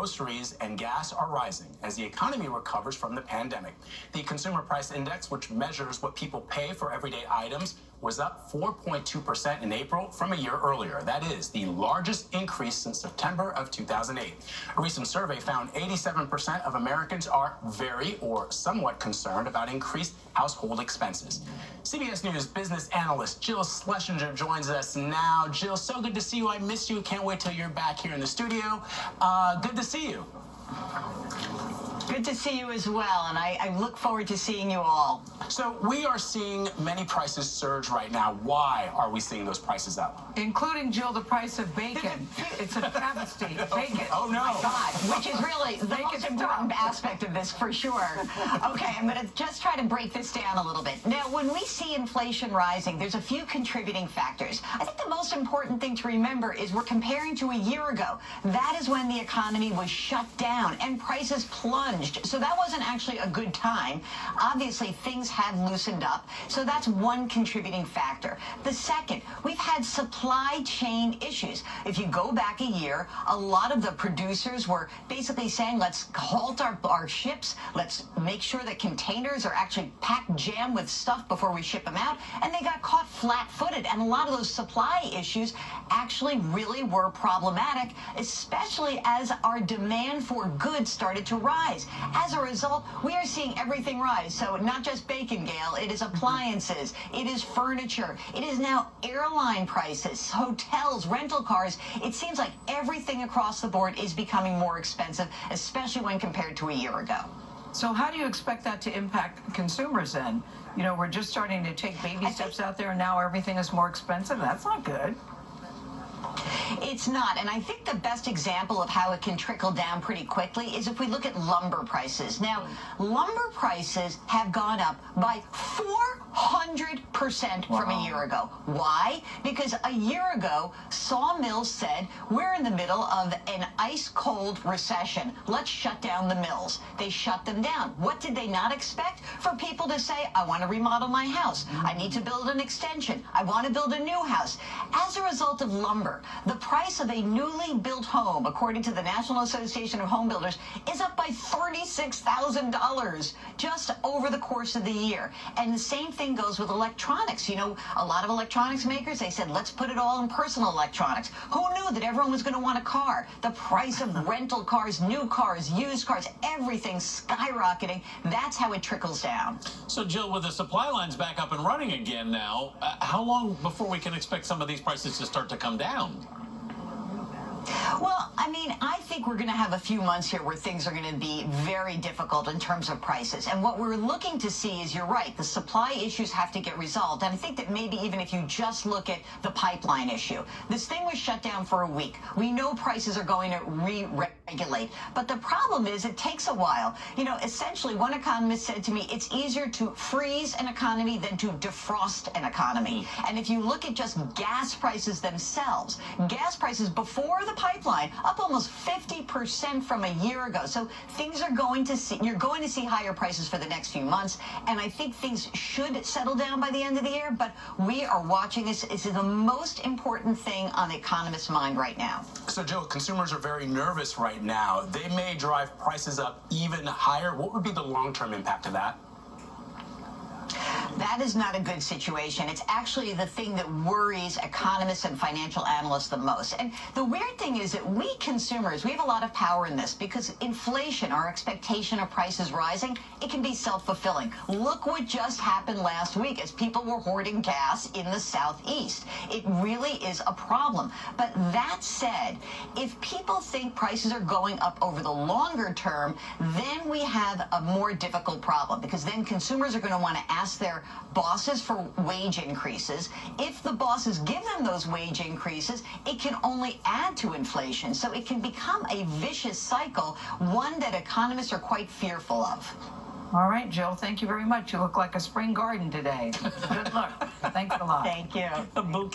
groceries and gas are rising as the economy recovers from the pandemic. The Consumer Price Index, which measures what people pay for everyday items, was up 4.2% in April from a year earlier. That is the largest increase since September of 2008. A recent survey found 87% of Americans are very or somewhat concerned about increased household expenses. CBS News business analyst Jill Schlesinger joins us now. Jill, so good to see you. I missed you. Can't wait till you're back here in the studio. Good to see you. Good to see you as well, and I look forward to seeing you all. So we are seeing many prices surge right now. Why are we seeing those prices up? Including, Jill, the price of bacon. It's a travesty. Bacon. Oh, no. My God, which is really the most important aspect of this, for sure. Okay, I'm going to just try to break this down a little bit. Now, when we see inflation rising, there's a few contributing factors. I think the most important thing to remember is we're comparing to a year ago. That is when the economy was shut down and prices plunged. So that wasn't actually a good time. Obviously, things have loosened up. So that's one contributing factor. The second, we've had supply chain issues. If you go back a year, a lot of the producers were basically saying, let's halt our ships. Let's make sure that containers are actually packed jam with stuff before we ship them out. And they got caught flat-footed. And a lot of those supply issues actually really were problematic, especially as our demand for goods started to rise. As a result, we are seeing everything rise. So not just bacon, Gail, it is appliances, it is furniture, it is now airline prices, hotels, rental cars. It seems like everything across the board is becoming more expensive, especially when compared to a year ago. So how do you expect that to impact consumers then? You know, we're just starting to take baby steps out there, and now everything is more expensive. That's not good. It's not, and I think the best example of how it can trickle down pretty quickly is if we look at lumber prices. Now, lumber prices have gone up by 400% from a year ago. Why? Because a year ago, sawmills said, we're in the middle of an ice-cold recession. Let's shut down the mills. They shut them down. What did they not expect? For people to say, I want to remodel my house. I need to build an extension. I want to build a new house. As a result of lumber, the price of a newly built home, according to the National Association of Home Builders, is up by $36,000 just over the course of the year. And the same thing goes with electronics. You know, a lot of electronics makers, they said, let's put it all in personal electronics. Who knew that everyone was going to want a car? The price of rental cars, new cars, used cars, everything skyrocketing. That's how it trickles down. So, Jill, with the supply lines back up and running again now, how long before we can expect some of these prices to start to come down? Well, I mean, I think we're going to have a few months here where things are going to be very difficult in terms of prices. And what we're looking to see is, you're right, the supply issues have to get resolved. And I think that maybe even if you just look at the pipeline issue, this thing was shut down for a week. We know prices are going to re-regulate. But the problem is it takes a while. You know, essentially, one economist said to me, it's easier to freeze an economy than to defrost an economy. And if you look at just gas prices themselves, gas prices before the pipeline up almost 50% from a year ago. So things are going to see, you're going to see higher prices for the next few months. And I think things should settle down by the end of the year. But we are watching this. This is the most important thing on the economist's mind right now. So, Joe, consumers are very nervous right now. They may drive prices up even higher. What would be the long-term impact of that? That is not a good situation. It's actually the thing that worries economists and financial analysts the most. And the weird thing is that we consumers, we have a lot of power in this, because inflation, our expectation of prices rising, it can be self-fulfilling. Look what just happened last week as people were hoarding gas in the Southeast. It really is a problem. But that said, if people think prices are going up over the longer term, then we have a more difficult problem, because then consumers are going to want to ask their bosses for wage increases. If the bosses give them those wage increases, it can only add to inflation. So it can become a vicious cycle, one that economists are quite fearful of. All right, Jill, thank you very much. You look like a spring garden today. Good luck. Thanks a lot. Thank you. A bouquet.